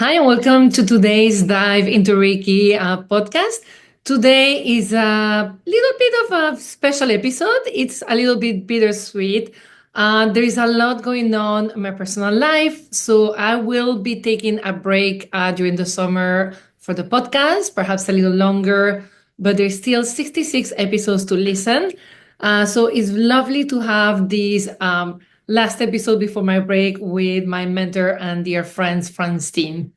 Hi, and welcome to today's Dive Into Reiki podcast. Today is a little bit of a special episode. It's a little bit bittersweet. There is a lot going on in my personal life, so I will be taking a break during the summer for the podcast, perhaps a little longer, but there's still 66 episodes to listen. So it's lovely to have this last episode before my break with my mentor and dear friends, Frans Stiene.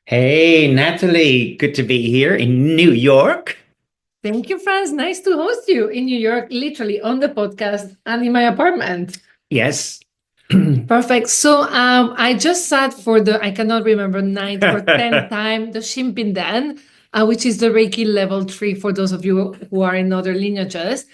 Hey, Natalie, good to be here in New York. Thank you, Frans. Nice to host you in New York, literally on the podcast and in my apartment. Yes. Perfect. So I just sat for I cannot remember, 9th or 10th time, the Shimpindan, which is the Reiki level 3 for those of you who are in other lineages.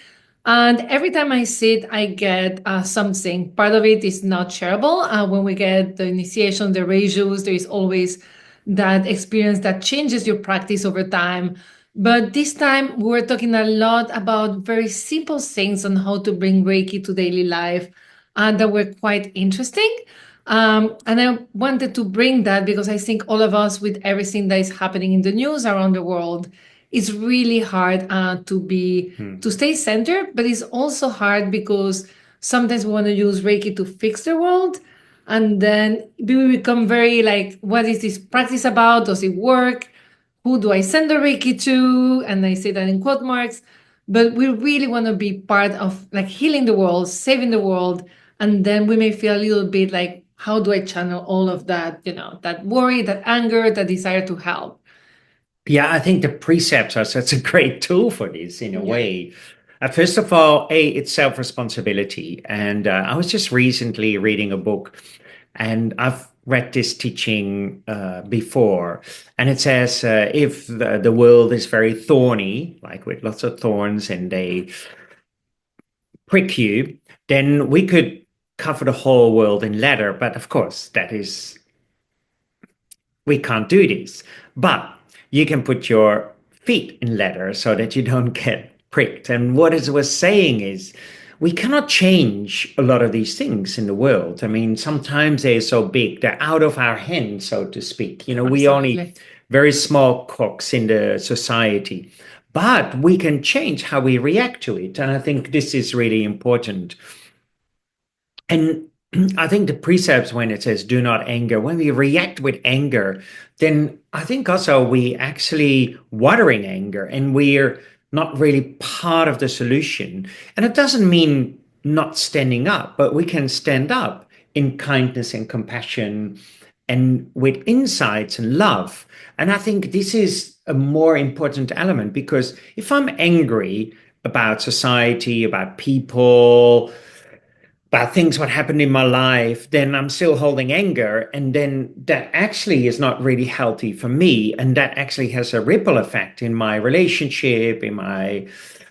And every time I sit, I get something. Part of it is not shareable. When we get the initiation, the rejus, there is always that experience that changes your practice over time. But this time, we're talking a lot about very simple things on how to bring Reiki to daily life that were quite interesting. And I wanted to bring that because I think all of us, with everything that is happening in the news around the world, it's really hard to stay centered, but it's also hard because sometimes we want to use Reiki to fix the world. And then we become very like, what is this practice about? Does it work? Who do I send the Reiki to? And I say that in quote marks. But we really want to be part of like healing the world, saving the world. And then we may feel a little bit like, how do I channel all of that, that worry, that anger, that desire to help? Yeah, I think the precepts are such a great tool for this in a way. First of all, it's self-responsibility. And I was just recently reading a book, and I've read this teaching before. And it says if the world is very thorny, like with lots of thorns, and they prick you, then we could cover the whole world in leather. But of course, we can't do this. But you can put your feet in leather so that you don't get pricked. And what it was saying is we cannot change a lot of these things in the world. I mean, sometimes they're so big, they're out of our hands, so to speak. We only very small cogs in the society. But we can change how we react to it. And I think this is really important. And I think the precepts, when it says do not anger, when we react with anger, then I think also we actually watering anger and we're not really part of the solution. And it doesn't mean not standing up, but we can stand up in kindness and compassion and with insights and love. And I think this is a more important element, because if I'm angry about society, about people, about things what happened in my life, then I'm still holding anger, and then that actually is not really healthy for me, and that actually has a ripple effect in my relationship, in my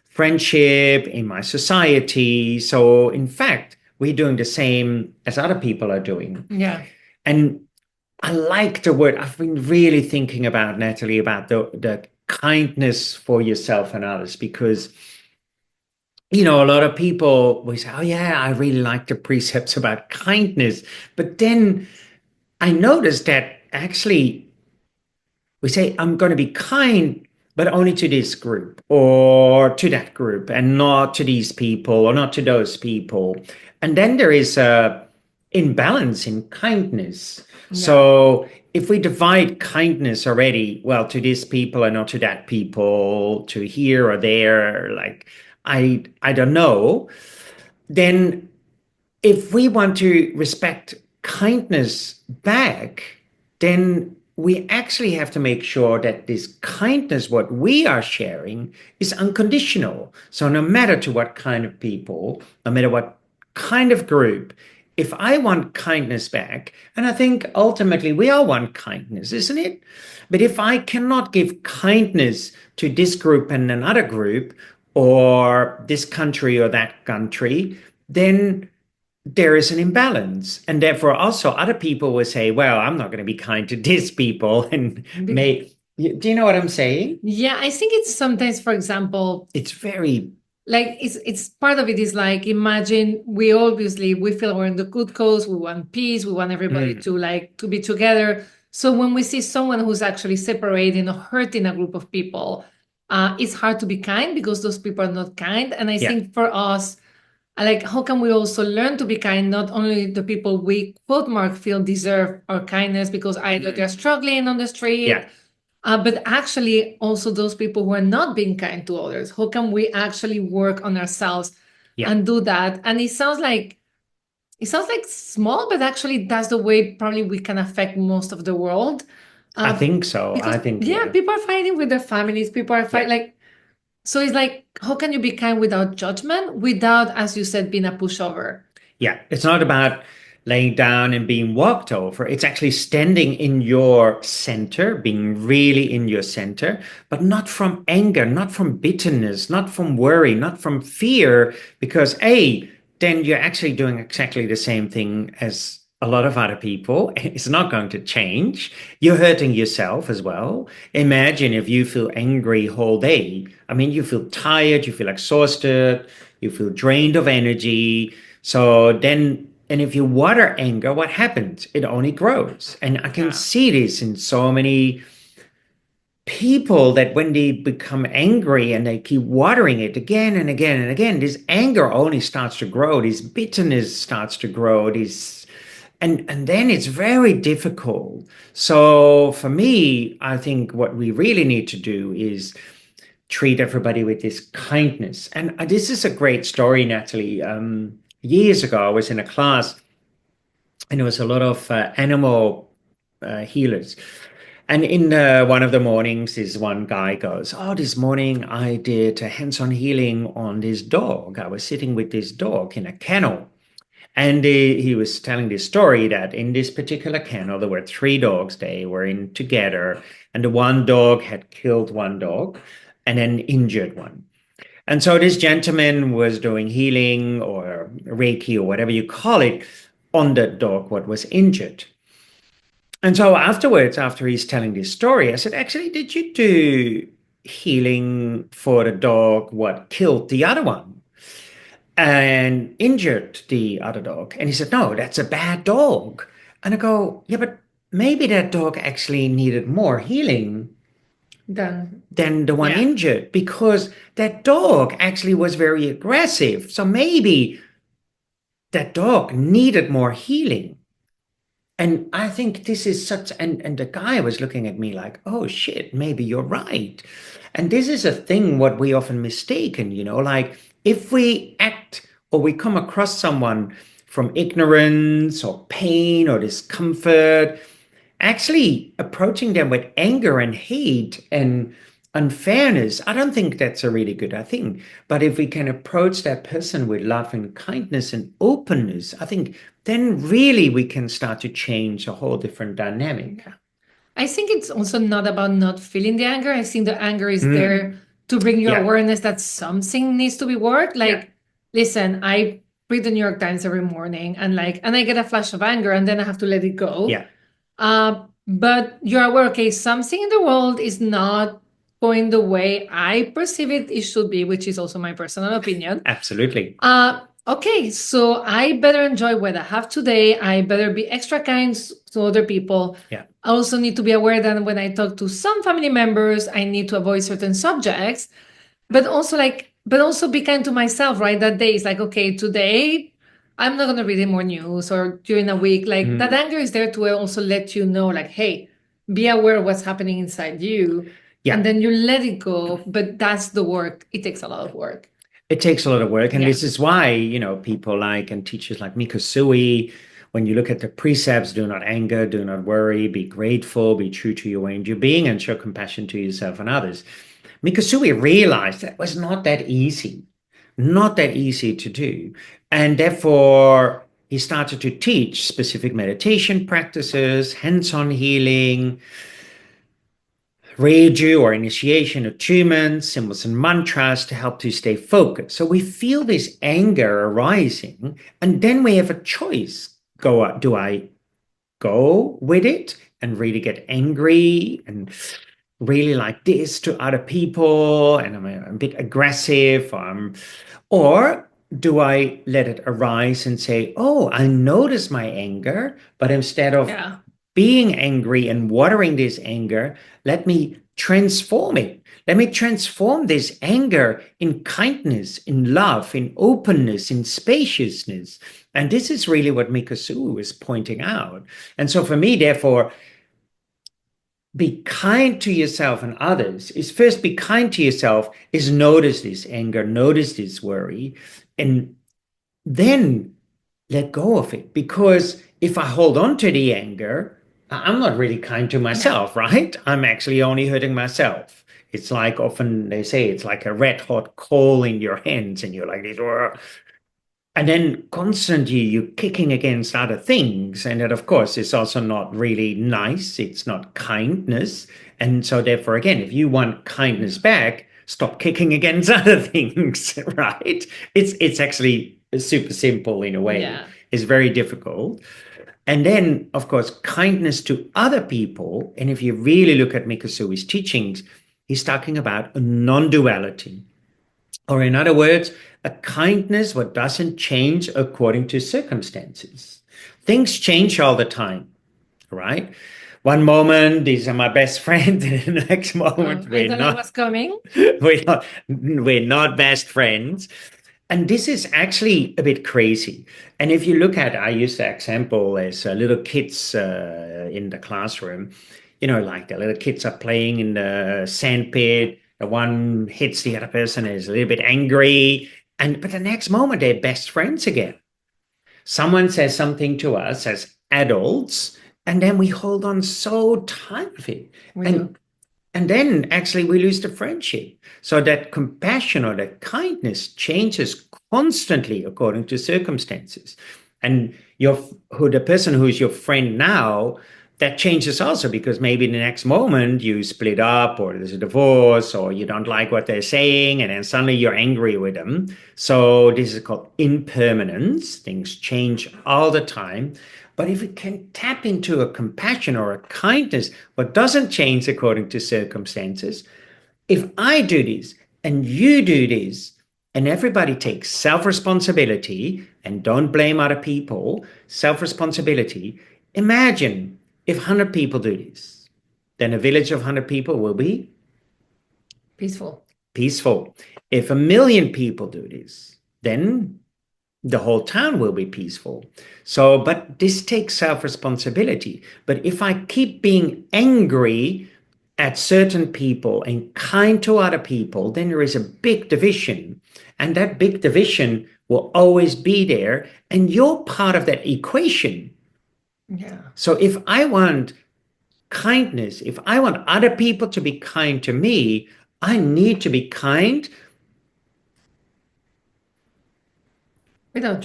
friendship, in my society. So in fact, we're doing the same as other people are doing. Yeah. And I like the word. I've been really thinking about, Natalie, about the kindness for yourself and others, because a lot of people will say, oh, yeah, I really like the precepts about kindness. But then I noticed that actually we say, I'm going to be kind, but only to this group or to that group, and not to these people or not to those people. And then there is a imbalance in kindness. Yeah. So if we divide kindness already, well, to these people and not to that people, to here or there, like, I don't know, then if we want to respect kindness back, then we actually have to make sure that this kindness, what we are sharing, is unconditional. So no matter to what kind of people, no matter what kind of group, if I want kindness back, and I think ultimately we all want kindness, isn't it? But if I cannot give kindness to this group and another group, or this country or that country, then there is an imbalance. And therefore also other people will say, well, I'm not going to be kind to these people. And do you know what I'm saying? Yeah, I think it's sometimes, for example, it's very like it's part of it is like, imagine we feel we're in the good cause, we want peace, we want everybody to be together. So when we see someone who's actually separating or hurting a group of people, it's hard to be kind because those people are not kind. And I think for us, like, how can we also learn to be kind? Not only the people we quote mark feel deserve our kindness because either they're struggling on the street, but actually also those people who are not being kind to others. How can we actually work on ourselves and do that? And it sounds like small, but actually that's the way probably we can affect most of the world. I think so. Because I think, people are fighting with their families. People are fighting like, so it's like, how can you be kind without judgment, without, as you said, being a pushover? Yeah, it's not about laying down and being walked over. It's actually standing in your center, being really in your center, but not from anger, not from bitterness, not from worry, not from fear, because then you're actually doing exactly the same thing as a lot of other people. It's not going to change. You're hurting yourself as well. Imagine if you feel angry whole day. I mean, you feel tired, you feel exhausted, you feel drained of energy. So then, and if you water anger, what happens? It only grows. And I can see this in so many people that when they become angry and they keep watering it again and again and again, this anger only starts to grow, this bitterness starts to grow, and then it's very difficult. So for me, I think what we really need to do is treat everybody with this kindness. And this is a great story, Nathalie. Years ago, I was in a class and there was a lot of animal healers. And in one of the mornings, this one guy goes, "Oh, this morning I did a hands-on healing on this dog. I was sitting with this dog in a kennel." And he was telling this story that in this particular kennel, there were three dogs. They were in together. And the one dog had killed one dog and then injured one. And so this gentleman was doing healing or Reiki or whatever you call it on the dog what was injured. And so afterwards, after he's telling this story, I said, "Actually, did you do healing for the dog what killed the other one and injured the other dog?" And he said, "No, that's a bad dog." And I go, "Yeah, but maybe that dog actually needed more healing than the one injured, because that dog actually was very aggressive. So maybe that dog needed more healing." And I think this is such, and the guy was looking at me like, "Oh shit, maybe you're right." And this is a thing what we often mistaken, like if we act or we come across someone from ignorance or pain or discomfort, actually approaching them with anger and hate and unfairness, I don't think that's a really good thing. But if we can approach that person with love and kindness and openness, I think then really we can start to change a whole different dynamic. I think it's also not about not feeling the anger. I think the anger is there to bring your awareness that something needs to be worked. Like, listen, I read the New York Times every morning and I get a flash of anger and then I have to let it go. But you're aware, okay, something in the world is not going the way I perceive it should be, which is also my personal opinion. Absolutely. Okay, so I better enjoy what I have today. I better be extra kind to other people. I also need to be aware that when I talk to some family members, I need to avoid certain subjects, but also be kind to myself, right? That day is like, okay, today I'm not going to read any more news, or during a week, like that anger is there to also let you know, like, hey, be aware of what's happening inside you. And then you let it go. But that's the work. It takes a lot of work. It takes a lot of work. And this is why, people like and teachers like Mikao Usui, when you look at the precepts, do not anger, do not worry, be grateful, be true to your way and your being, and show compassion to yourself and others. Mikao Usui realized that was not that easy to do. And therefore, he started to teach specific meditation practices, hands-on healing, Reiju or initiation, attunement, symbols and mantras to help to stay focused. So we feel this anger arising, and then we have a choice. Do I go with it and really get angry and really like this to other people, and I'm a bit aggressive, or do I let it arise and say, "Oh, I notice my anger," but instead of being angry and watering this anger, let me transform it. Let me transform this anger in kindness, in love, in openness, in spaciousness. And this is really what Mikao Usui is pointing out. And so for me, therefore, be kind to yourself and others is first be kind to yourself, is notice this anger, notice this worry, and then let go of it. Because if I hold on to the anger, I'm not really kind to myself, right? I'm actually only hurting myself. It's like often they say it's like a red hot coal in your hands, and you're like this, and then constantly you're kicking against other things. And that, of course, is also not really nice. It's not kindness. And so, therefore, again, if you want kindness back, stop kicking against other things, right? It's actually super simple in a way. Yeah. It's very difficult. And then, of course, kindness to other people. And if you really look at Mikao Usui's teachings, he's talking about a non-duality. Or in other words, a kindness what doesn't change according to circumstances. Things change all the time, right? One moment, these are my best friend, and the next moment, I thought I was coming. we're not best friends. And this is actually a bit crazy. And if you look at, I use the example as little kids in the classroom, like the little kids are playing in the sandpit. The one hits the other person, is a little bit angry. But the next moment, they're best friends again. Someone says something to us as adults, and then we hold on so tightly. And then actually we lose the friendship. So that compassion or that kindness changes constantly according to circumstances. And the person who is your friend now, that changes also, because maybe the next moment you split up, or there's a divorce, or you don't like what they're saying, and then suddenly you're angry with them. So this is called impermanence. Things change all the time. But if we can tap into a compassion or a kindness, what doesn't change according to circumstances, if I do this and you do this, and everybody takes self-responsibility and don't blame other people, self-responsibility, imagine if 100 people do this, then a village of 100 people will be peaceful. If 1,000,000 people do this, then the whole town will be peaceful. So, but this takes self-responsibility. But if I keep being angry at certain people and kind to other people, then there is a big division. And that big division will always be there. And you're part of that equation. Yeah. So if I want kindness, if I want other people to be kind to me, I need to be kind without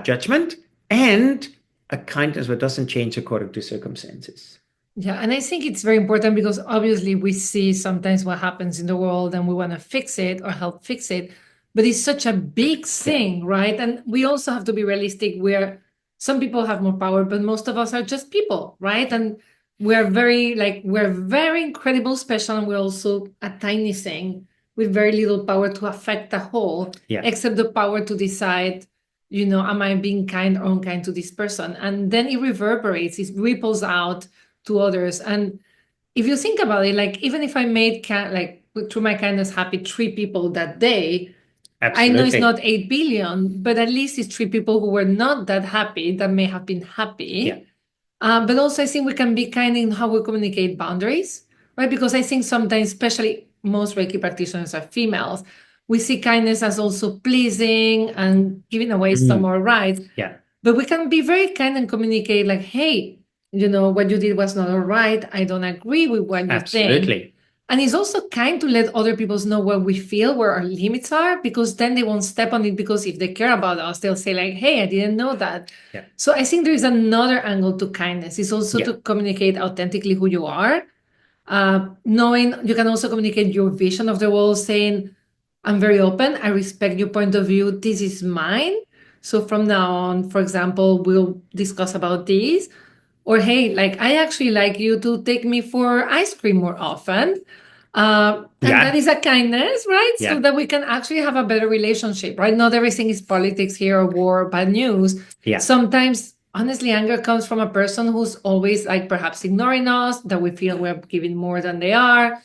judgment, and a kindness that doesn't change according to circumstances. Yeah, and I think it's very important, because obviously we see sometimes what happens in the world and we want to fix it or help fix it, but it's such a big thing, right? And we also have to be realistic, where some people have more power, but most of us are just people, right? And we're very incredible, special, and we're also a tiny thing with very little power to affect the whole, except the power to decide, am I being kind or unkind to this person? And then it reverberates, it ripples out to others. And if you think about it, like, even if I made through my kindness happy 3 people that day, absolutely. I know it's not 8 billion, but at least it's 3 people who were not that happy that may have been happy. Yeah. But also I think we can be kind in how we communicate boundaries, right? Because I think sometimes, especially most Reiki practitioners are females, we see kindness as also pleasing and giving away some more rights. Yeah. But we can be very kind and communicate like, hey, what you did was not all right. I don't agree with what you think. And it's also kind to let other people know what we feel, where our limits are, because then they won't step on it, because if they care about us, they'll say like, hey, I didn't know that. Yeah. So I think there is another angle to kindness. It's also to communicate authentically who you are. Knowing you can also communicate your vision of the world, saying, I'm very open. I respect your point of view. This is mine. So from now on, for example, we'll discuss about this. Or, hey, like, I actually like you to take me for ice cream more often. And that is a kindness, right? Yeah. So that we can actually have a better relationship, right? Not everything is politics here, or war, or bad news. Yeah. Sometimes honestly, anger comes from a person who's always like perhaps ignoring us, that we feel we're giving more than they are.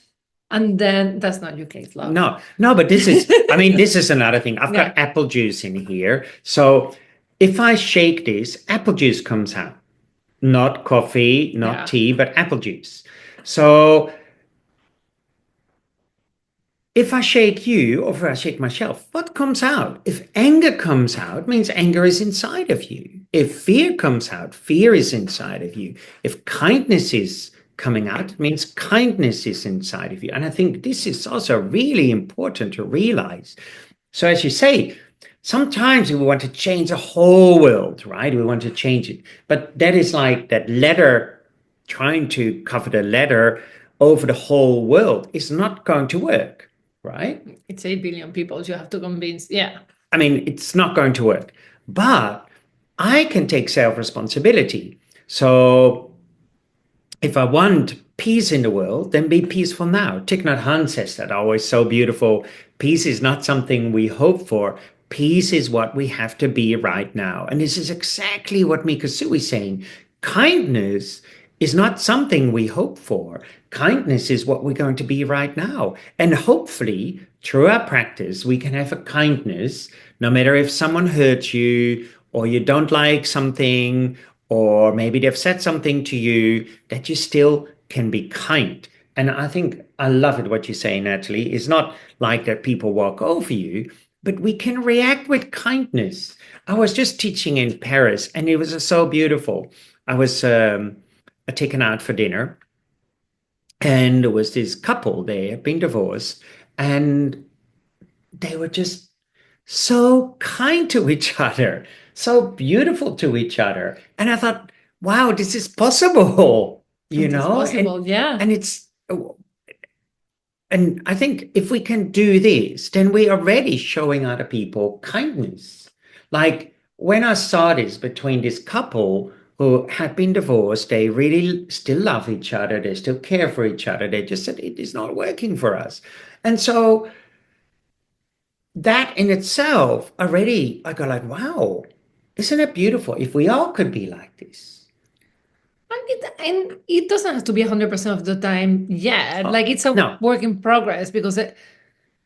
And then that's not your case, love. No, but this is, I mean, this is another thing. I've got Yeah. apple juice in here. So if I shake this, apple juice comes out. Not coffee, not Yeah. tea, but apple juice. So if I shake you or if I shake myself, what comes out? If anger comes out, it means anger is inside of you. If fear comes out, fear is inside of you. If kindness is coming out, it means kindness is inside of you. And I think this is also really important to realize. So as you say, sometimes we want to change the whole world, right? We want to change it. But that is like that letter, trying to cover the letter over the whole world is not going to work, right? It's 8 billion people you have to convince. Yeah. I mean, it's not going to work. But I can take self-responsibility. So if I want peace in the world, then be peaceful now. Thich Nhat Hanh says that always so beautiful. Peace is not something we hope for. Peace is what we have to be right now. And this is exactly what Mikao Usui is saying. Kindness is not something we hope for. Kindness is what we're going to be right now. And hopefully, through our practice, we can have a kindness, no matter if someone hurts you or you don't like something, or maybe they've said something to you, that you still can be kind. And I think I love it what you say, Natalie. It's not like that people walk over you, but we can react with kindness. I was just teaching in Paris and it was so beautiful. I was taken out for dinner and there was this couple there, been divorced, and they were just so kind to each other, so beautiful to each other. And I thought, wow, this is possible, It is possible, yeah. And I think if we can do this, then we are already showing other people kindness. Like when I saw this between this couple who had been divorced, they really still love each other, they still care for each other. They just said, it is not working for us. And so that in itself already, I go like, wow, isn't it beautiful if we all could be like this? And it doesn't have to be 100% of the time yet. Like it's a No. work in progress because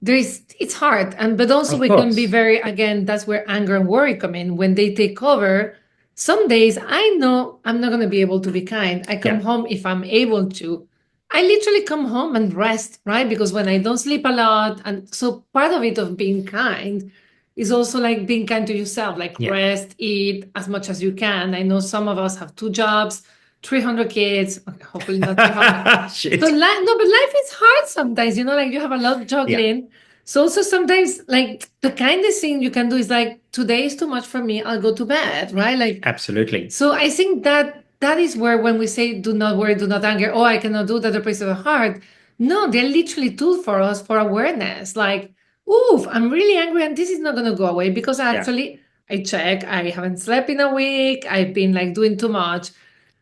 it's hard. But also Of we can be course. very, again, that's where anger and worry come in. When they take over, some days I know I'm not going to be able to be kind. I come Yeah. home if I'm able to. I literally come home and rest, right? Because when I don't sleep a lot, and so part of it of being kind is also like being kind to yourself, like Yeah. rest, eat as much as you can. I know some of us have 2 jobs, 300 kids. Okay, hopefully not 300. Shit. So no, but life is hard sometimes, like you have a lot juggling. So also sometimes like the kindest thing you can do is like, today is too much for me, I'll go to bed, right? Like Absolutely. so I think that is where when we say do not worry, do not anger, oh, I cannot do that, the place of the heart. No, they're literally tools for us for awareness. Like, oof, I'm really angry and this is not gonna go away because actually I check, I haven't slept in a week, I've been like doing too much.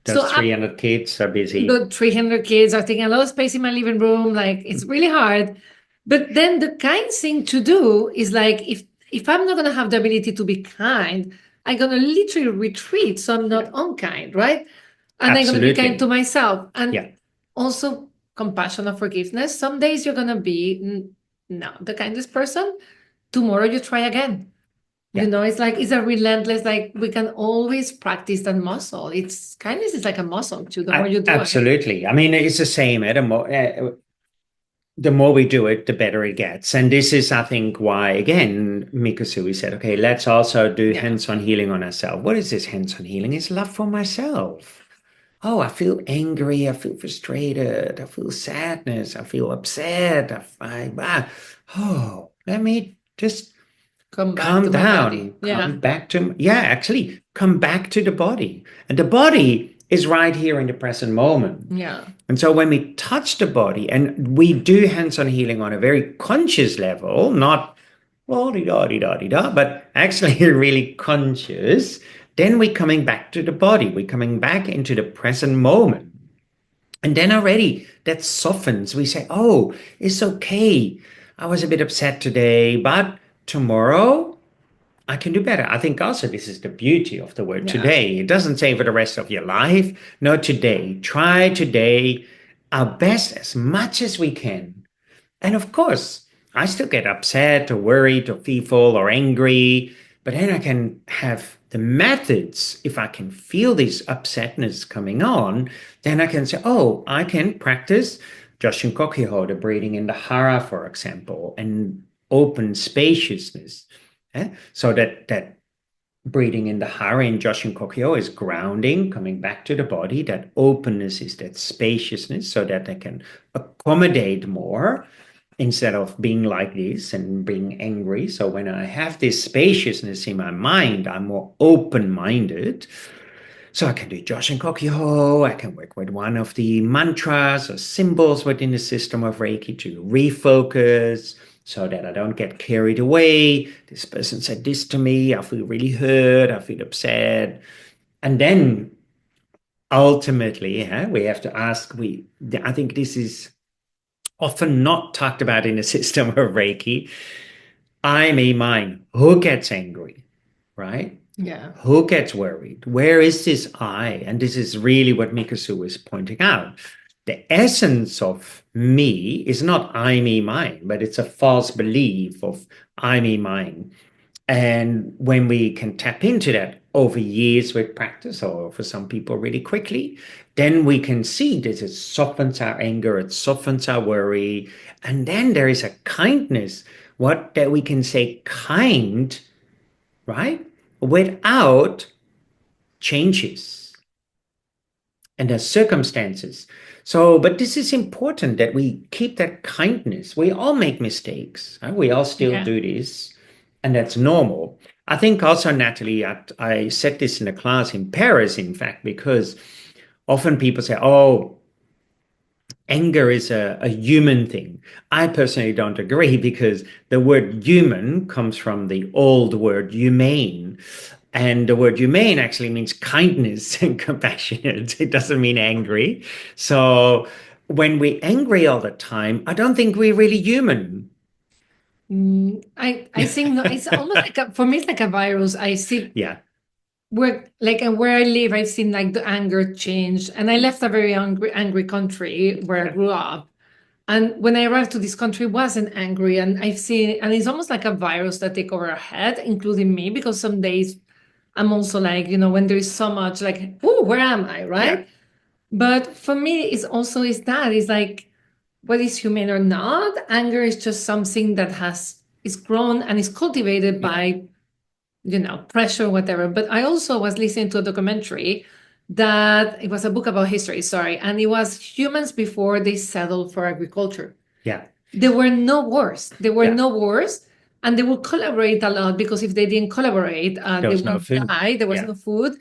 Those 300 kids are busy. The 300 kids are taking a lot of space in my living room. Like it's really hard. But then the kind thing to do is like if I'm not gonna have the ability to be kind, I'm gonna literally retreat so I'm not unkind, right? And I'm gonna be kind to myself. And also compassion and forgiveness. Some days you're gonna be not the kindest person. Tomorrow you try again. It's like it's a relentless, like we can always practice that muscle. It's kindness is like a muscle too. The more you do Absolutely. I mean, it's the same. The more we do it, the better it gets. And this is, I think, why, again, Mikao Usui said, okay, let's also do hands-on healing on ourselves. What is this hands-on healing? It's love for myself. Oh, I feel angry. I feel frustrated. I feel sadness. I feel upset. Let me just come down. Come back to, actually come back to the body. And the body is right here in the present moment. Yeah. And so when we touch the body, and we do hands-on healing on a very conscious level, not la-di-da-di-da-di-da, but actually really conscious, then we're coming back to the body. We're coming back into the present moment. And then already that softens. We say, oh, it's okay. I was a bit upset today, but tomorrow I can do better. I think also this is the beauty of the word Yeah. today. It doesn't say for the rest of your life. No, today. Try today our best as much as we can. And of course, I still get upset or worried or fearful or angry, but then I can have the methods. If I can feel this upsetness coming on, then I can say, oh, I can practice Joshin Kokiho, the breathing in the hara, for example, and open spaciousness. So that breathing in the hara in Joshin Kokyo is grounding, coming back to the body. That openness is that spaciousness so that I can accommodate more instead of being like this and being angry. So when I have this spaciousness in my mind, I'm more open-minded. So I can do Joshin Kokyo. I can work with one of the mantras or symbols within the system of Reiki to refocus so that I don't get carried away. This person said this to me. I feel really hurt. I feel upset. And then ultimately, we have to ask, I think this is often not talked about in the system of Reiki. I, me, mine. Who gets angry, right? Yeah. Who gets worried? Where is this I? And this is really what Mikasu is pointing out. The essence of me is not I, me, mine, but it's a false belief of I, me, mine. And when we can tap into that over years with practice, or for some people really quickly, then we can see that it softens our anger, it softens our worry. And then there is a kindness, what that we can say kind, right? Without changes and the circumstances. So, but this is important that we keep that kindness. We all make mistakes. Right? We all still do this, and that's normal. I think also, Nathalie, I said this in a class in Paris, in fact, because often people say, oh, anger is a human thing. I personally don't agree because the word human comes from the old word humane. And the word humane actually means kindness and compassionate. It doesn't mean angry. So when we're angry all the time, I don't think we're really human. I think no, it's almost like for me, it's like a virus. I see Yeah. where I live, I've seen like the anger change. And I left a very angry country where I grew up. And when I arrived to this country, I wasn't angry. And I've seen, and it's almost like a virus that take over our head, including me, because some days I'm also like, when there is so much like, oh, where am I? Right. Yeah. But for me, it's like, whether it's human or not, anger is just something that is grown and is cultivated by, pressure, whatever. But I also was listening to a documentary that it was a book about history, sorry, and it was humans before they settled for agriculture. Yeah. There were no wars. And they would collaborate a lot because if they didn't collaborate, There they was no would food. die. There was Yeah. no food.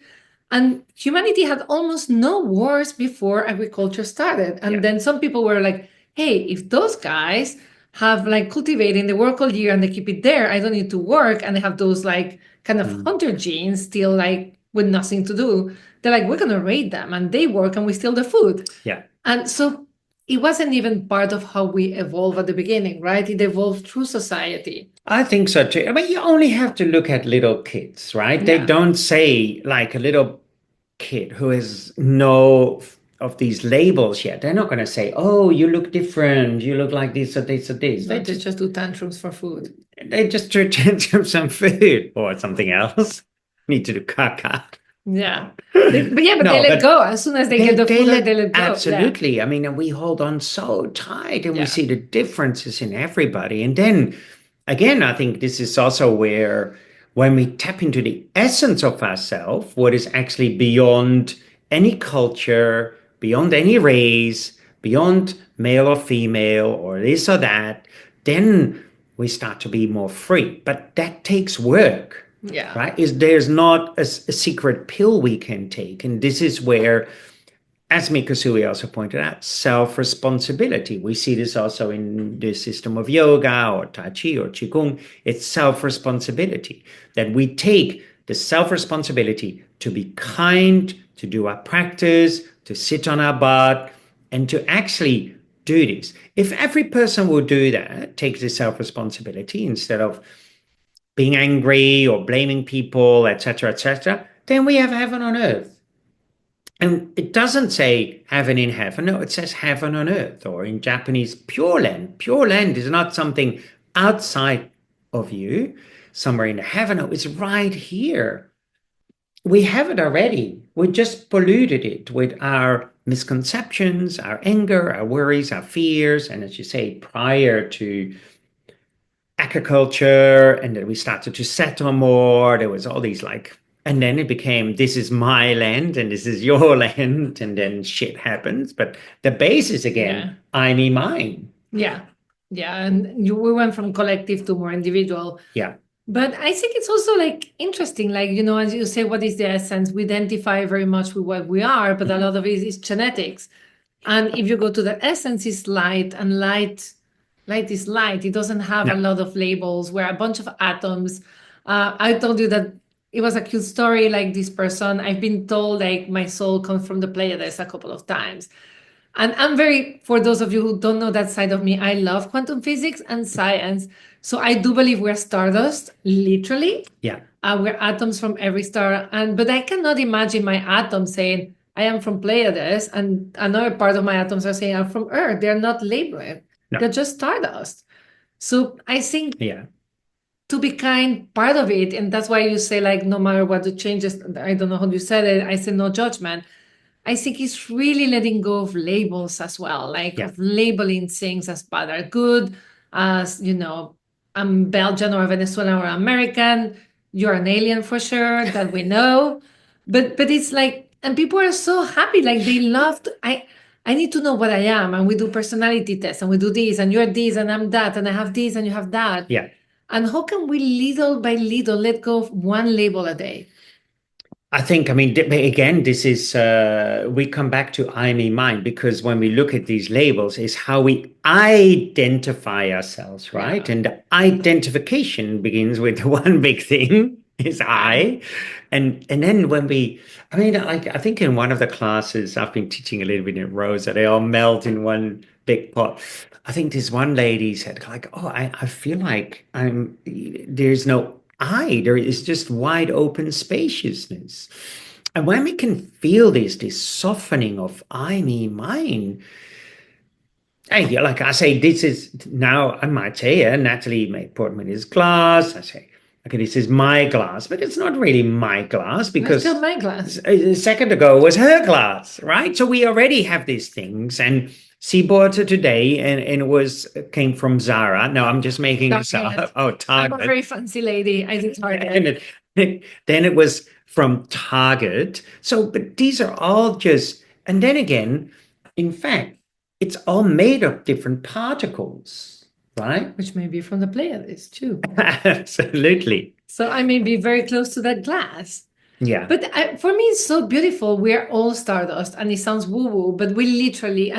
And humanity had almost no wars before agriculture started. And then some people were like, hey, if those guys have like cultivating, they work all year and they keep it there, I don't need to work. And they have those like kind of hunter genes still like with nothing to do. They're like, we're going to raid them and they work and we steal the food. Yeah. And so it wasn't even part of how we evolved at the beginning, right? It evolved through society. I think so too. I mean, you only have to look at little kids, right? They Yeah. don't say like a little kid who has no of these labels yet. They're not going to say, "Oh, you look different. You look like this or this or this." They just do tantrums for food. They just throw tantrums some food or something else. Need to do caca. Yeah. But they let go. As soon as they get the food, they let go. Absolutely. Yeah. I mean, and we hold on so tight and we see the differences in everybody. And then again, I think this is also where when we tap into the essence of ourselves, what is actually beyond any culture, beyond any race, beyond male or female or this or that, then we start to be more free. But that takes work. Yeah. Right? There's not a secret pill we can take. And this is where, as Mikao also pointed out, self-responsibility. We see this also in the system of yoga or Tai Chi or Qigong. It's self-responsibility, that we take the self-responsibility to be kind, to do our practice, to sit on our butt, and to actually do this. If every person will do that, take the self-responsibility instead of being angry or blaming people, etc., then we have heaven on earth. And it doesn't say heaven in heaven. No, it says heaven on earth, or in Japanese, pure land. Pure land is not something outside of you, somewhere in heaven. No, it's right here. We have it already. We just polluted it with our misconceptions, our anger, our worries, our fears. And as you say, prior to agriculture, and then we started to settle more, there was all these like, and then it became, this is my land and this is your land, and then shit happens. But the base is again, I, me, mine. Yeah. And we went from collective to more individual. Yeah. But I think it's also like interesting, like, as you say, what is the essence? We identify very much with what we are, but a lot of it is genetics. And if you go to the essence, is light, and light is light. It doesn't have a lot of labels. We're a bunch of atoms. I told you that it was a cute story, like this person. I've been told like my soul comes from the Pleiades a couple of times. And I'm for those of you who don't know that side of me, I love quantum physics and science. So I do believe we're stardust, literally. Yeah. We're atoms from every star. But I cannot imagine my atom saying, I am from Pleiades, and another part of my atoms are saying, I'm from Earth. They're not labeled. No. They're just stardust. So I think to be kind, part of it, and that's why you say, like, no matter what the changes, I don't know how you said it, I say no judgment. I think it's really letting go of labels as well, like of labeling things as bad or good, as, I'm Belgian or Venezuelan or American, you're an alien for sure, that we know. But it's like, and people are so happy, like they love I need to know what I am, and we do personality tests, and we do this, and you're this, and I'm that, and I have this, and you have that. Yeah. And how can we little by little let go of one label a day? I think, again, this is, we come back to I, me, mine, because when we look at these labels, is how we identify ourselves, right? Yeah. And the identification begins with one big thing, is I. And then when I think in one of the classes, I've been teaching a little bit in Rosa, they all melt in one big pot. I think this one lady said, like, oh, I feel like there's no there is just wide open spaciousness. And when we can feel this softening of I, me, mine, like I say, this is now, I might say, Nathalie may put me in this glass. I say, okay, this is my glass, but it's not really my glass, because it's still my glass. A second ago was her glass, right? So we already have these things, and she bought it today, and it came from Zara. No, I'm just making this up. Oh, Target. I'm a very fancy lady. I did Target. Then it was from Target. So, but these are all just, and then again, in fact, it's all made of different particles, right? Which may be from the Pleiades too. Absolutely. So I may be very close to that glass. Yeah. But for me, it's so beautiful. We're all stardust, and it sounds woo-woo, but we literally,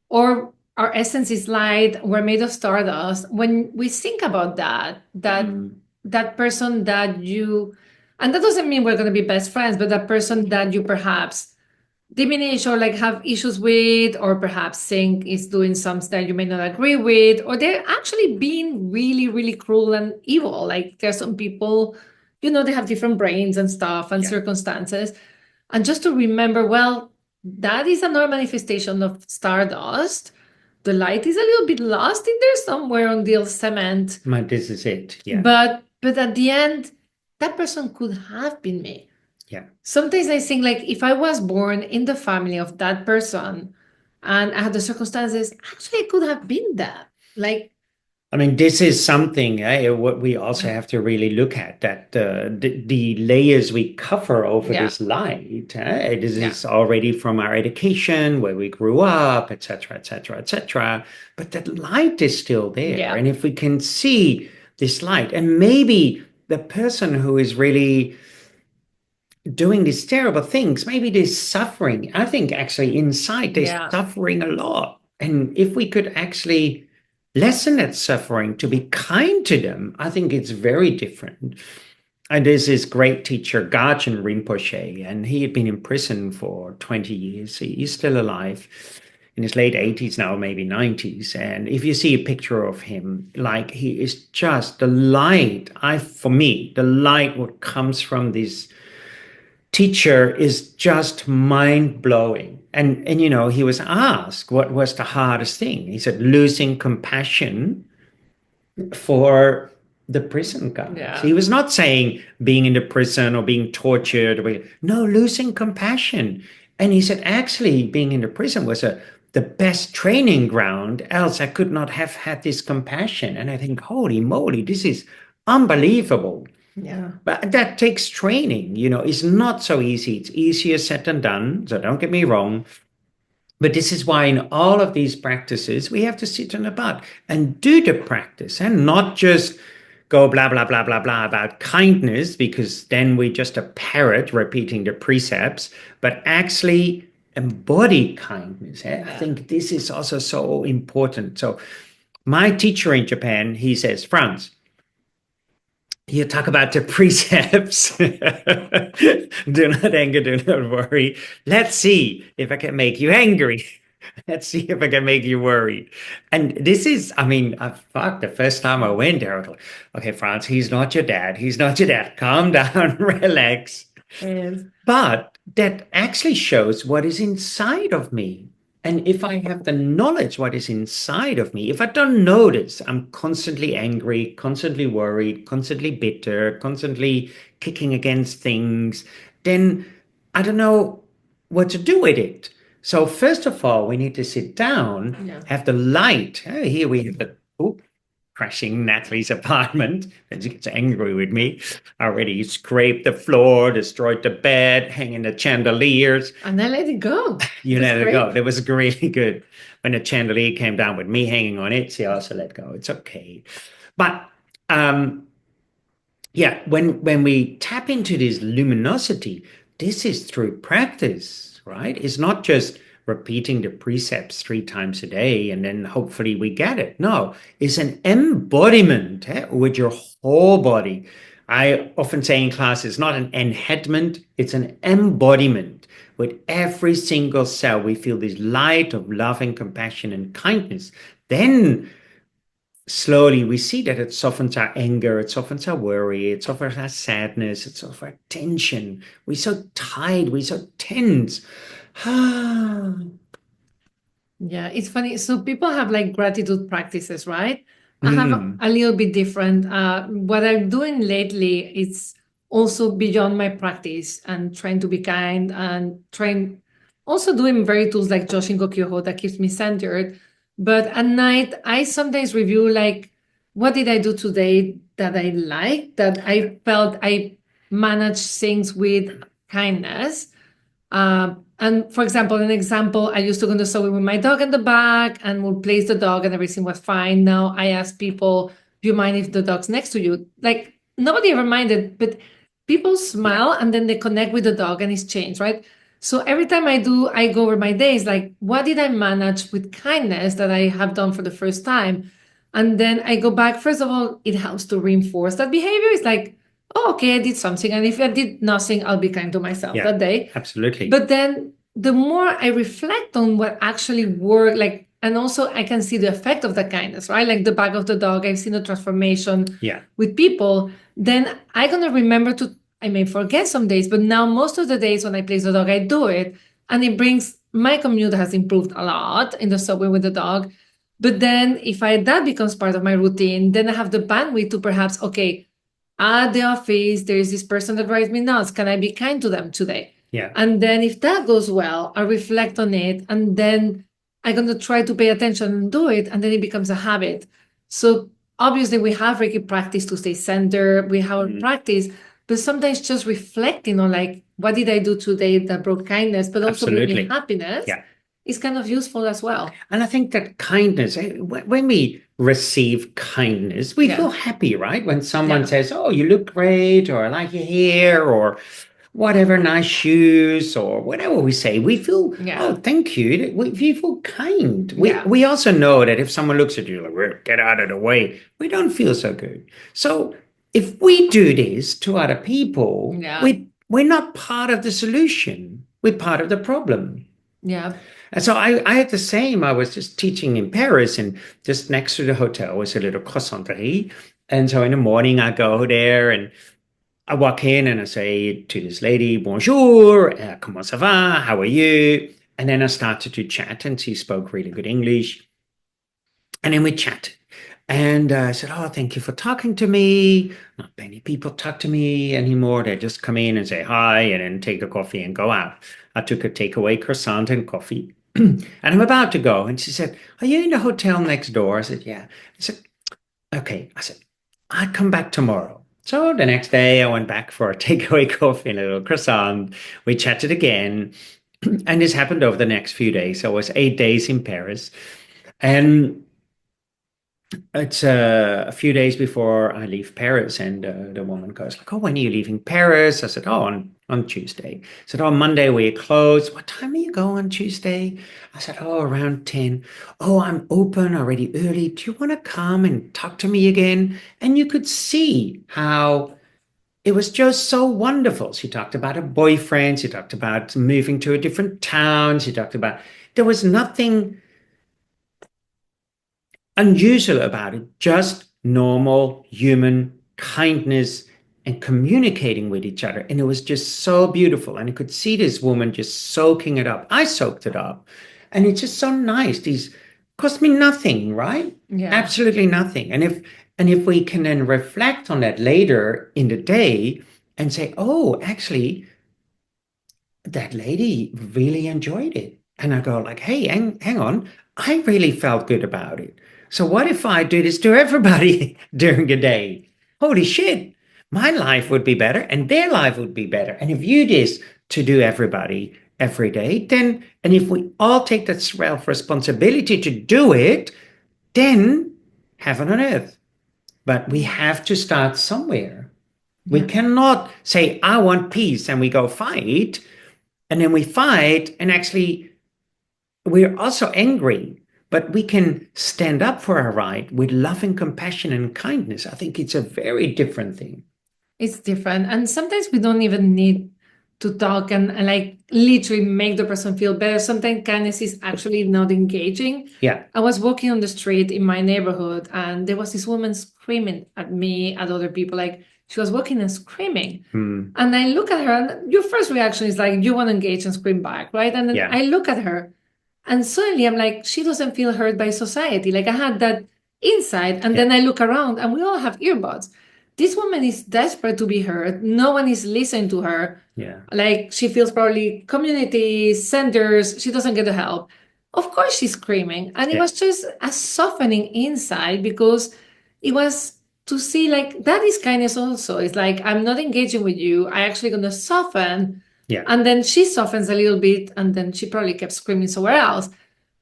or our essence is light, we're made of stardust. When we think about that person that you, and that doesn't mean we're going to be best friends, but that person that you perhaps diminish or like have issues with, or perhaps think is doing something that you may not agree with, or they're actually being really, really cruel and evil. Like there's some people, they have different brains and stuff and circumstances. And just to remember, well, that is another manifestation of stardust. The light is a little bit lost in there somewhere on the cement. This is it. Yeah. But at the end, that person could have been me. Yeah. Sometimes I think, like, if I was born in the family of that person and I had the circumstances, actually I could have been that. Like, this is something what we also have to really look at, that the layers we cover over this light, this is already from our education, where we grew up, etc., etc., etc. But that light is still there. Yeah. And if we can see this light, and maybe the person who is really doing these terrible things, maybe they're suffering. I think actually inside they're suffering a lot. And if we could actually lessen that suffering, to be kind to them, I think it's very different. And there's this great teacher, Gachen Rinpoche, and he had been in prison for 20 years. He's still alive. in his late 80s now, maybe 90s. And if you see a picture of him, like he is just the light. For me, the light what comes from this teacher is just mind blowing. And you know, he was asked what was the hardest thing. He said losing compassion for the prison guards. Yeah. He was not saying being in the prison or being tortured. No, losing compassion. And he said actually being in the prison was the best training ground. Else I could not have had this compassion. And I think, holy moly, this is unbelievable. Yeah. But that takes training, you know, it's not so easy. It's easier said than done. So don't get me wrong. But this is why in all of these practices, we have to sit on the butt and do the practice and not just go blah, blah, blah, blah, blah about kindness, because then we're just a parrot repeating the precepts, but actually embody kindness. I think this is also so important. So my teacher in Japan, he says, Frans, you talk about the precepts. Do not anger, do not worry. Let's see if I can make you angry. Let's see if I can make you worry. And this is, I mean, the first time I went there, I was like, okay, Frans, he's not your dad. He's not your dad. Calm down, relax. Yes. But that actually shows what is inside of me. And if I have the knowledge what is inside of me, if I don't notice, I'm constantly angry, constantly worried, constantly bitter, constantly kicking against things, then I don't know what to do with it. So first of all, we need to sit down, have the light. Oh, here we have the crashing Nathalie's apartment, and she gets angry with me. I already scraped the floor, destroyed the bed, hanging the chandeliers. And I let it go. You let it go. It was really good. When the chandelier came down with me hanging on it, she also let go. It's okay. But yeah, when we tap into this luminosity, this is through practice, right? It's not just repeating the precepts 3 times a day and then hopefully we get it. No, it's an embodiment with your whole body. I often say in class, it's not an enheadment, it's an embodiment. With every single cell, we feel this light of love and compassion and kindness. Then slowly we see that it softens our anger, it softens our worry, it softens our sadness, it softens our tension. We're so tight, we're so tense. Yeah, it's funny. So people have like gratitude practices, right? I have a little bit different. What I'm doing lately is also beyond my practice and trying to be kind and also doing very tools like Joshingo Kyoho that keeps me centered. But at night, I sometimes review like, what did I do today that I liked, that I felt I managed things with kindness. And for example, I used to go to the subway with my dog in the back and would place the dog and everything was fine. Now I ask people, do you mind if the dog's next to you? Like nobody ever minded, but people smile and then they connect with the dog and it's changed, right? So every time I go over my days, like what did I manage with kindness that I have done for the first time? And then I go back. First of all, it helps to reinforce that behavior. It's like, oh, okay, I did something. And if I did nothing, I'll be kind to myself that day. Absolutely. But then the more I reflect on what actually worked, like, and also I can see the effect of the kindness, right? Like the back of the dog, I've seen the transformation with people. Then I'm going to remember I may forget some days, but now most of the days when I place the dog, I do it. And it brings, my commute has improved a lot in the subway with the dog. But then if that becomes part of my routine, then I have the bandwidth to perhaps, okay, at the office, there is this person that drives me nuts. Can I be kind to them today? Yeah. And then if that goes well, I reflect on it and then I'm going to try to pay attention and do it. And then it becomes a habit. So obviously we have Reiki practice to stay centered. We have practice, but sometimes just reflecting on like, what did I do today that brought kindness, but also brought me happiness is kind of useful as well. And I think that kindness, when we receive kindness, we feel happy, right? When someone says, oh, you look great, or I like your hair, or whatever, nice shoes, or whatever we say, we feel, oh, thank you. We feel kind. We also know that if someone looks at you like, get out of the way, we don't feel so good. So if we do this to other people, we're not part of the solution. We're part of the problem. Yeah. And so I had the same. I was just teaching in Paris, and just next to the hotel was a little croissanterie. And so in the morning, I go there and I walk in and I say to this lady, bonjour, comment ça va? How are you? And then I started to chat, and she spoke really good English. And then we chatted. And I said, oh, thank you for talking to me. Not many people talk to me anymore. They just come in and say hi and then take the coffee and go out. I took a takeaway croissant and coffee. And I'm about to go. And she said, are you in the hotel next door? I said, yeah. I said, okay. I said, I'll come back tomorrow. So the next day I went back for a takeaway coffee and a little croissant. We chatted again. And this happened over the next few days. I was 8 days in Paris. And it's a few days before I leave Paris, and the woman goes like, "Oh, when are you leaving Paris?" I said, "Oh, on Tuesday." I said, "Oh, Monday we're closed. What time do you go on Tuesday?" I said, "Oh, around 10. Oh, I'm open already early. Do you want to come and talk to me again?" And you could see how it was just so wonderful. She talked about her boyfriend. She talked about moving to a different town. She talked about there was nothing unusual about it, just normal human kindness and communicating with each other. And it was just so beautiful. And you could see this woman just soaking it up. I soaked it up. And it's just so nice. These cost me nothing, right? Yeah. Absolutely nothing. And if we can then reflect on that later in the day and say, oh, actually, that lady really enjoyed it. And I go like, hey, hang on. I really felt good about it. So what if I do this to everybody during the day? Holy shit. My life would be better and their life would be better. And if you this to do everybody every day, then, and if we all take that self-responsibility to do it, then heaven on earth. But we have to start somewhere. We cannot say, I want peace, and we go fight. And then we fight, and actually, we're also angry, but we can stand up for our right with love and compassion and kindness. I think it's a very different thing. It's different. And sometimes we don't even need to talk and like literally make the person feel better. Sometimes kindness is actually not engaging. Yeah. I was walking on the street in my neighborhood and there was this woman screaming at me, at other people, like she was walking and screaming. And I look at her and your first reaction is like, you want to engage and scream back, right? And then I look at her and suddenly I'm like, she doesn't feel heard by society. Like I had that insight. And then I look around and we all have earbuds. This woman is desperate to be heard. No one is listening to her. Yeah. Like she feels probably community centers. She doesn't get the help. Of course she's screaming. And it was just a softening inside because it was to see like that is kindness also. It's like, I'm not engaging with you. I actually going to soften. Yeah. And then she softens a little bit and then she probably kept screaming somewhere else.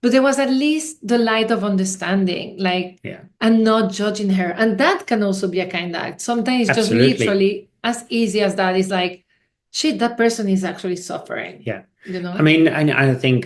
But there was at least the light of understanding, like, and not judging her. And that can also be a kind act. Sometimes just literally as easy as that is like, shit, that person is actually suffering. Yeah. You know? I mean, and I think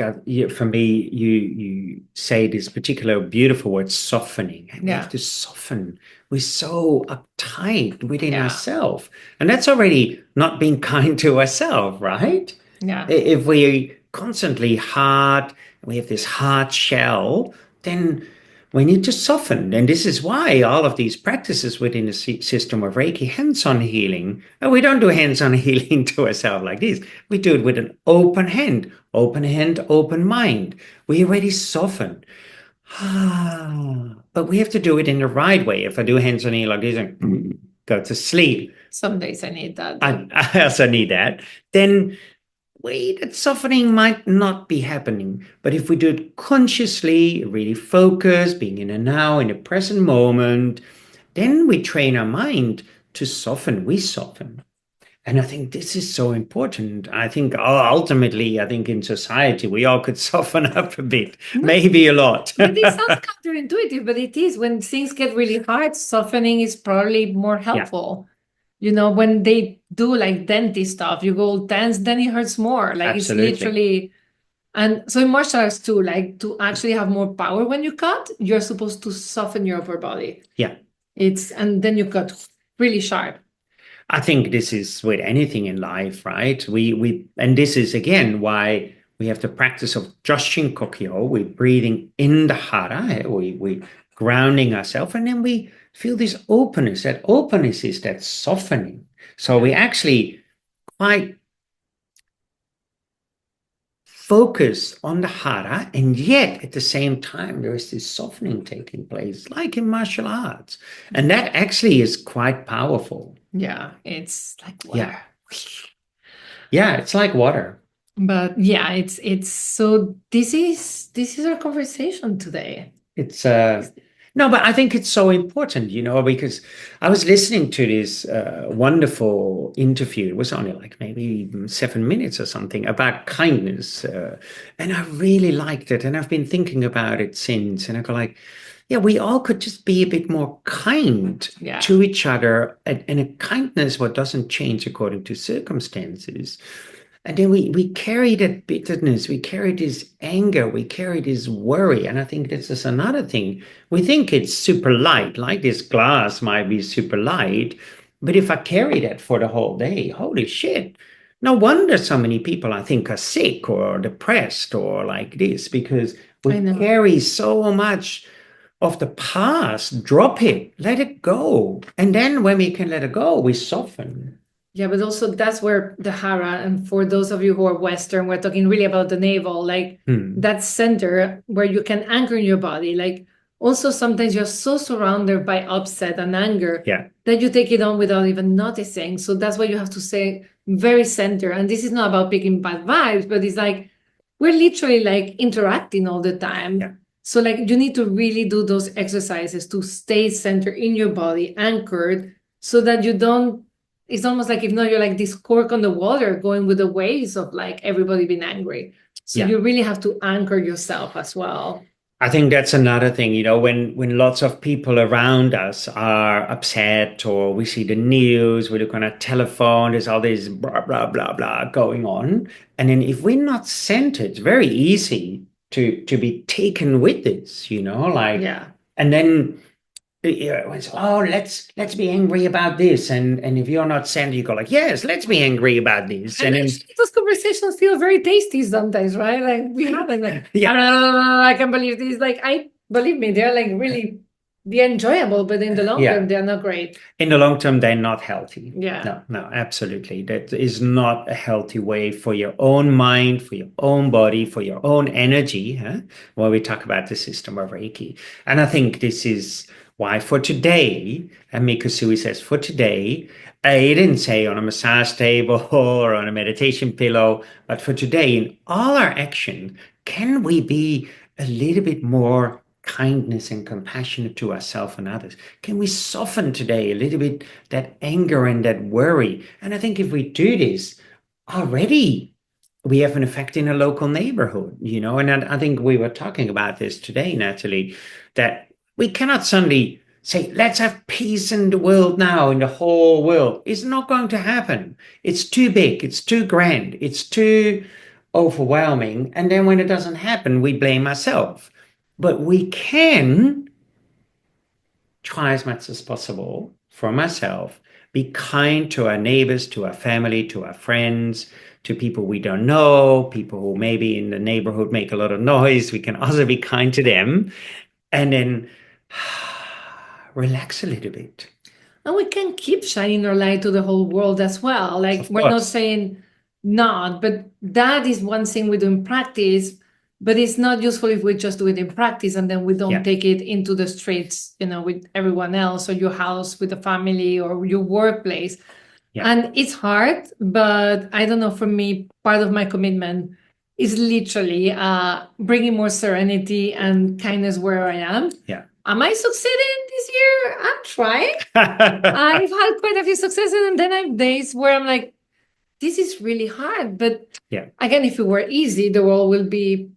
for me, you say this particular beautiful word, softening. We have to soften. We're so uptight within ourselves. And that's already not being kind to ourselves, right? Yeah. If we constantly hard, we have this hard shell, then we need to soften. And this is why all of these practices within the system of Reiki, hands-on healing, and we don't do hands-on healing to ourselves like this. We do it with an open hand, open mind. We already soften. But we have to do it in the right way. If I do hands-on healing like this and go to sleep. Some days I need that. I also need that. Then that softening might not be happening. But if we do it consciously, really focus, being in the now, in the present moment, then we train our mind to soften. We soften. And I think this is so important. I think ultimately, I think in society, we all could soften up a bit, maybe a lot. But it sounds counterintuitive, but it is. When things get really hard, softening is probably more helpful. You know, when they do like dentist stuff, you go tense, then it hurts more. Like it's literally, and so in martial arts too, like to actually have more power when you cut, you're supposed to soften your upper body. Yeah. And then you cut really sharp. I think this is with anything in life, right? And this is again why We have the practice of Joshin Kokyo. We're breathing in the hara. We grounding ourselves, and then we feel this openness. That openness is that softening. So we actually quite focus on the hara, and yet at the same time there is this softening taking place, like in martial arts, and that actually is quite powerful. Yeah, it's like water. Yeah, it's like water. But yeah, it's so this is our conversation today. It's no, but I think it's so important, because I was listening to this wonderful interview. It was only like maybe 7 minutes or something about kindness, and I really liked it. And I've been thinking about it since. And I go like, yeah, we all could just be a bit more kind to each other, and a kindness what doesn't change according to circumstances. And then we carry that bitterness, we carry this anger, we carry this worry. And I think this is another thing. We think it's super light, like this glass might be super light. But if I carry that for the whole day, holy shit. No wonder so many people, I think, are sick or depressed or like this, because we carry so much of the past. Drop it, let it go. And then when we can let it go, we soften. Yeah, but also that's where the hara, and for those of you who are Western, we're talking really about the navel, like that center where you can anchor in your body. Like also sometimes you're so surrounded by upset and anger that you take it on without even noticing. So that's why you have to stay very center. And this is not about picking bad vibes, but it's like we're literally like interacting all the time. Yeah. So like you need to really do those exercises to stay centered in your body, anchored, so that you don't. It's almost like if not, you're like this cork on the water going with the waves of like everybody being angry. So you really have to anchor yourself as well. I think that's another thing, when lots of people around us are upset, or we see the news, we look on our telephone, there's all this blah, blah, blah, blah going on. And then if we're not centered, it's very easy to be taken with this, and then let's be angry about this, and if you're not centered, you go like, yes, let's be angry about this, and then those conversations feel very tasty sometimes, right? Like we have them, like I can't believe this. Like believe me, they're like really they're enjoyable, but in the long term, they're not great. In the long term, they're not healthy. Yeah, no, absolutely, that is not a healthy way for your own mind, for your own body, for your own energy. When we talk about the system of Reiki, and I think this is why for today, and Mikao Usui says for today, he didn't say on a massage table or on a meditation pillow, but for today, in all our action, can we be a little bit more kindness and compassionate to ourselves and others? Can we soften today a little bit that anger and that worry? And I think if we do this, already we have an effect in a local neighborhood, and I think we were talking about this today, Nathalie, that we cannot suddenly say, let's have peace in the world now, in the whole world. It's not going to happen. It's too big. It's too grand. It's too overwhelming. And then when it doesn't happen, we blame ourselves. But we can try as much as possible for myself, be kind to our neighbors, to our family, to our friends, to people we don't know, people who maybe in the neighborhood make a lot of noise. We can also be kind to them. And then relax a little bit. And we can keep shining our light to the whole world as well. Like we're not saying not, but that is one thing we do in practice, but it's not useful if we just do it in practice and then we don't take it into the streets, with everyone else, or your house with the family, or your workplace. Yeah. And it's hard, but I don't know, for me, part of my commitment is literally bringing more serenity and kindness where I am. Yeah. Am I succeeding this year? I'm trying. I've had quite a few successes, and then I have days where I'm like, this is really hard. But again, if it were easy, the world will be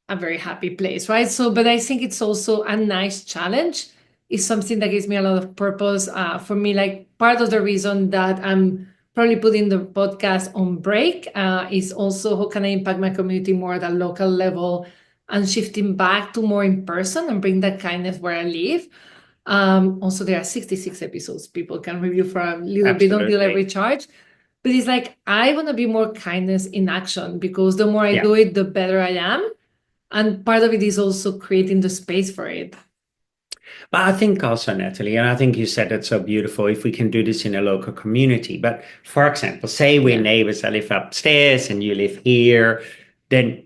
a very happy place, right? So, but I think it's also a nice challenge. It's something that gives me a lot of purpose. For me, like part of the reason that I'm probably putting the podcast on break is also how can I impact my community more at a local level, and shifting back to more in person and bring that kindness where I live. Also, there are 66 episodes people can review for a little bit until I recharge. But it's like, I want to be more kindness in action, because the more I Yeah. do it, the better I am. And part of it is also creating the space for it. But I think also, Natalie, and I think you said it so beautiful, if we can do this in a local community. But for example, say we're Yeah. neighbors, I live upstairs and you live here, then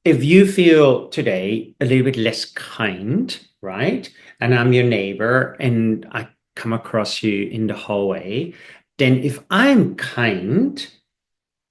if you feel today a little bit less kind, right? And I'm your neighbor and I come across you in the hallway, then if I'm kind,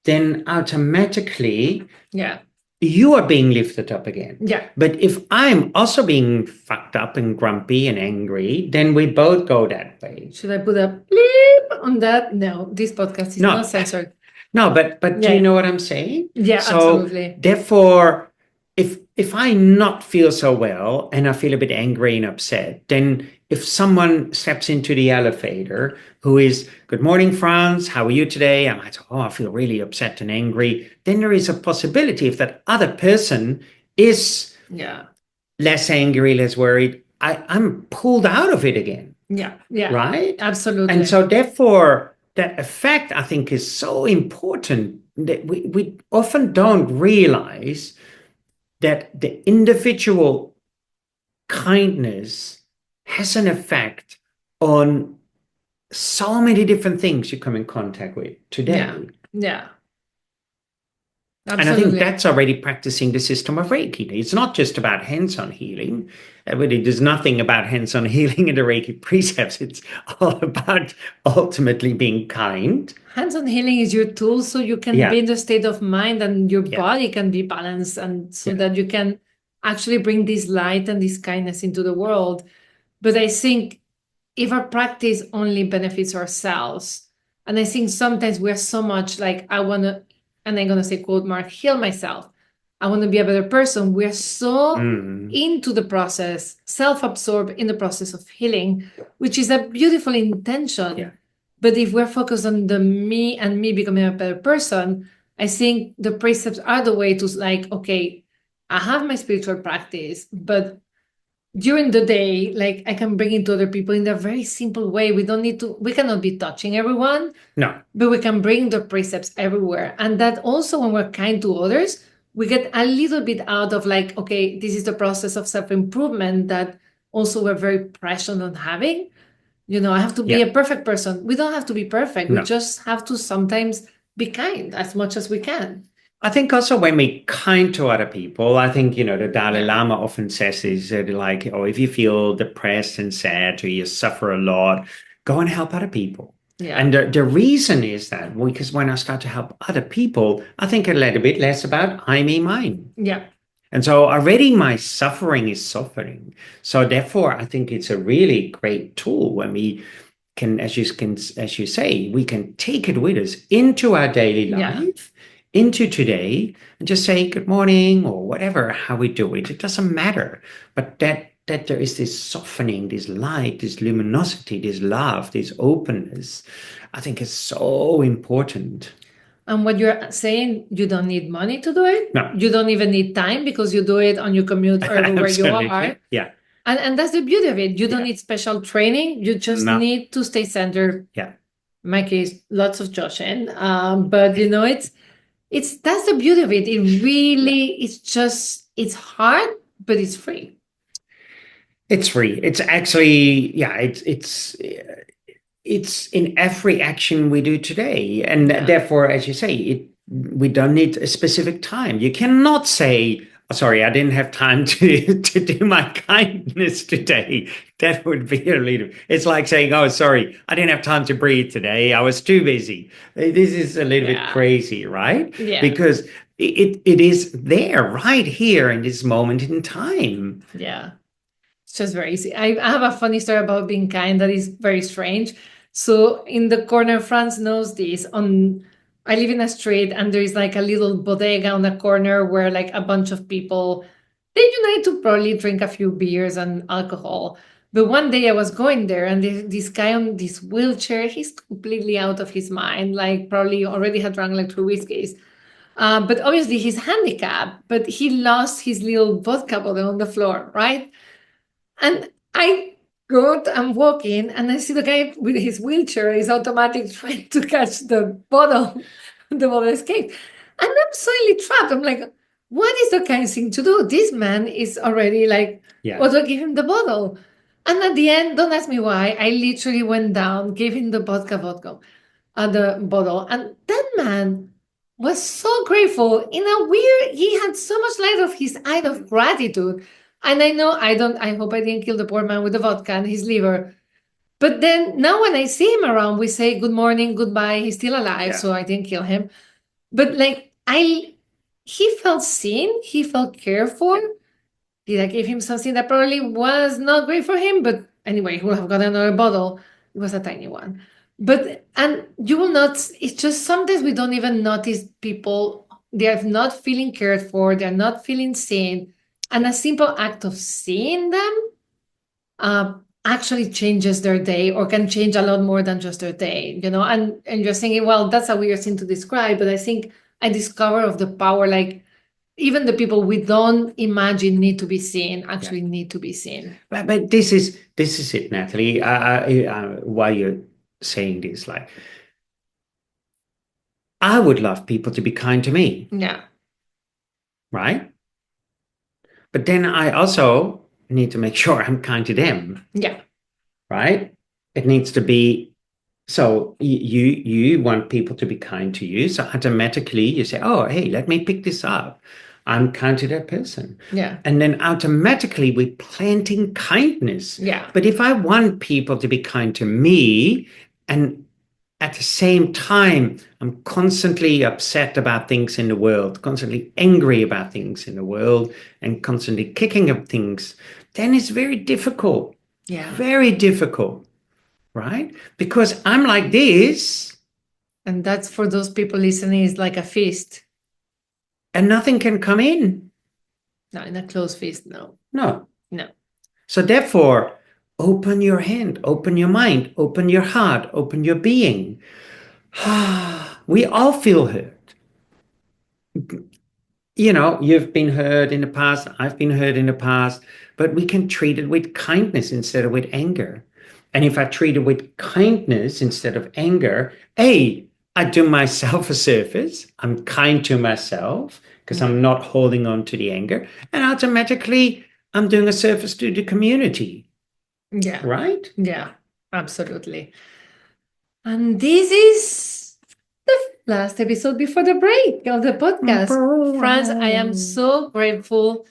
then automatically Yeah. you are being lifted up again. Yeah. But if I'm also being fucked up and grumpy and angry, then we both go that way. Should I put a bleep on that? No, this podcast is No. not censored. No, but do you know what I'm saying? Yeah, So absolutely. therefore, if I not feel so well and I feel a bit angry and upset, then if someone steps into the elevator who is, good morning, Frans, how are you today? I might say, oh, I feel really upset and angry. Then there is a possibility if that other person is less angry, less worried, I'm pulled out of it again. Yeah. Right? Absolutely. And so therefore, that effect, I think, is so important that we often don't realize that the individual kindness has an effect on so many different things you come in contact with today. Yeah. Absolutely. And I think that's already practicing the system of Reiki. It's not just about hands-on healing. There's nothing about hands-on healing in the Reiki precepts. It's all about ultimately being kind. Hands-on healing is your tool, so you can be in the state of mind and your body can be balanced, and so that you can actually bring this light and this kindness into the world. But I think if our practice only benefits ourselves, and I think sometimes we're so much like, I want to, and I'm going to say, quote mark, heal myself. I want to be a better person. We're so into the process, self-absorbed in the process of healing, which is a beautiful intention. Yeah. But if we're focused on the me and me becoming a better person, I think the precepts are the way to like, okay, I have my spiritual practice, but during the day, like I can bring it to other people in a very simple way. We cannot be touching everyone. No. But we can bring the precepts everywhere. And that also, when we're kind to others, we get a little bit out of like, okay, this is the process of self-improvement that also we're very pressured on having. I have to be a perfect person. We don't have to be perfect. We just have to sometimes be kind as much as we can. I think also when we're kind to other people, I think, the Dalai Lama often says is like, oh, if you feel depressed and sad or you suffer a lot, go and help other people. Yeah. And the reason is that because when I start to help other people, I think a little bit less about I, me, mine. Yeah. And so already my suffering is softening. So therefore, I think it's a really great tool when we can, as you say, we can take it with us into our daily life, into today, and just say good morning or whatever, how we do it. It doesn't matter. But that there is this softening, this light, this luminosity, this love, this openness, I think is so important. And what you're saying, you don't need money to do it. No. You don't even need time because you do it on your commute or everywhere you are. Yeah. And that's the beauty of it. You don't need special training. You just need to stay centered. Yeah. In my case, lots of Joshin. But it's that's the beauty of it. It really, it's hard, but it's free. It's free. It's actually, it's in every action we do today. And therefore, as you say, we don't need a specific time. You cannot say, oh, sorry, I didn't have time to do my kindness today. That would be a little, it's like saying, oh, sorry, I didn't have time to breathe today. I was too busy. This is a little bit crazy, right? Yeah. Because it is there right here in this moment in time. Yeah. It's just very easy. I have a funny story about being kind that is very strange. So in the corner, Frans knows this. I live in a street and there is like a little bodega on the corner where like a bunch of people, they unite to probably drink a few beers and alcohol. But one day I was going there and this guy on this wheelchair, he's completely out of his mind, like probably already had drunk like 2 whiskeys. But obviously he's handicapped, but he lost his little vodka bottle on the floor, right? And I good. I'm walking, and I see the guy with his wheelchair is automatic trying to catch the bottle. The bottle escaped. And I'm suddenly trapped. I'm like, what is the kind thing to do? This man is already like, Yeah. what do I give him the bottle? And at the end, don't ask me why, I literally went down, gave him the vodka, the bottle. And that man was so grateful in a weird, he had so much light of his eye of gratitude. And I hope I didn't kill the poor man with the vodka and his liver. But then now when I see him around, we say good morning, goodbye. He's still alive, so I didn't kill him. But like he felt seen, he felt cared for. Did I give him something that probably was not great for him? But anyway, he would have got another bottle. It was a tiny one. And you will not, it's just sometimes we don't even notice people, they are not feeling cared for, they're not feeling seen. And a simple act of seeing them actually changes their day, or can change a lot more than just their day, and you're thinking, well, that's a weird thing to describe, but I think I discover of the power, like even the people we don't imagine need to be seen actually need to be seen. But this is it, Nathalie. While you're saying this, like, I would love people to be kind to me. Yeah. Right? But then I also need to make sure I'm kind to them. Yeah. Right? It needs to be, so you want people to be kind to you. So automatically you say, oh, hey, let me pick this up. I'm kind to that person. Yeah. And then automatically we're planting kindness. Yeah. But if I want people to be kind to me, and at the same time, I'm constantly upset about things in the world, constantly angry about things in the world, and constantly kicking up things, then it's very difficult. Yeah. Very difficult. Right? Because I'm like this. And that's, for those people listening, is like a fist. And nothing can come in. No, in a closed fist, no. No. No. So therefore, open your hand, open your mind, open your heart, open your being. We all feel hurt. You've been hurt in the past, I've been hurt in the past, but we can treat it with kindness instead of with anger. And if I treat it with kindness instead of anger, I do myself a service. I'm kind to myself because I'm not holding on to the anger. And automatically, I'm doing a service to the community. Yeah. Right? Yeah, absolutely. And this is the last episode before the break of the podcast. Frans, I am so grateful.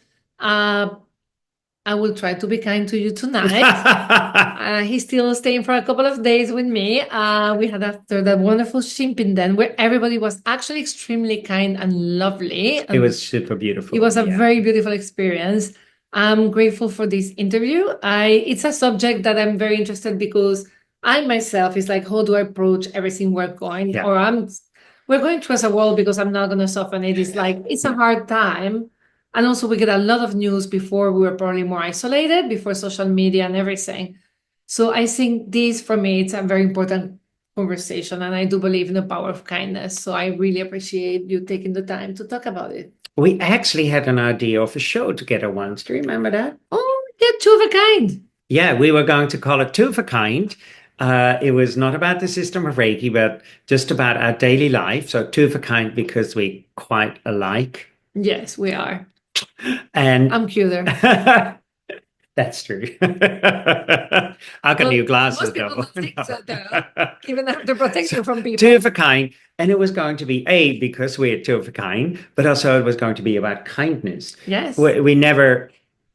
I will try to be kind to you tonight. He's still staying for a couple of days with me. We had after that wonderful Shimpinden where everybody was actually extremely kind and lovely. And it was super beautiful. it was a very beautiful experience. I'm grateful for this interview. It's a subject that I'm very interested because I myself is like, how do I approach everything we're going? Yeah. Or we're going through as a world, because I'm not going to soften it. It's like, it's a hard time. And also we get a lot of news before we were probably more isolated, before social media and everything. So I think this, for me, it's a very important conversation. And I do believe in the power of kindness. So I really appreciate you taking the time to talk about it. We actually had an idea of a show together once. Do you remember that? Oh, yeah, two of a kind. Yeah, we were going to call it Two of a Kind. It was not about the system of Reiki, but just about our daily life. So two of a kind because we're quite alike. Yes, we are. And I'm cuter. That's true. How can you glasses though? though? Even after protection from people. Two of a kind. And it was going to be because we're two of a kind, but also it was going to be about kindness. Yes. We never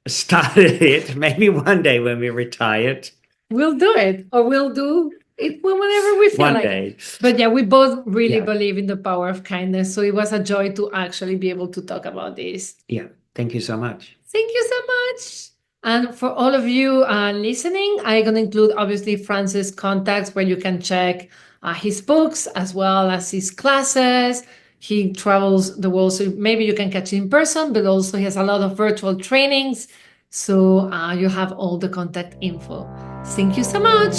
started it. Maybe one day when we're retired. We'll do it, or we'll do it whenever we feel one like day. it. But yeah, we both really believe in the power of kindness. So it was a joy to actually be able to talk about this. Yeah. Thank you so much. Thank you so much. And for all of you listening, I'm going to include obviously Frans's contacts where you can check his books as well as his classes. He travels the world, so maybe you can catch him in person, but also he has a lot of virtual trainings. So you have all the contact info. Thank you so much.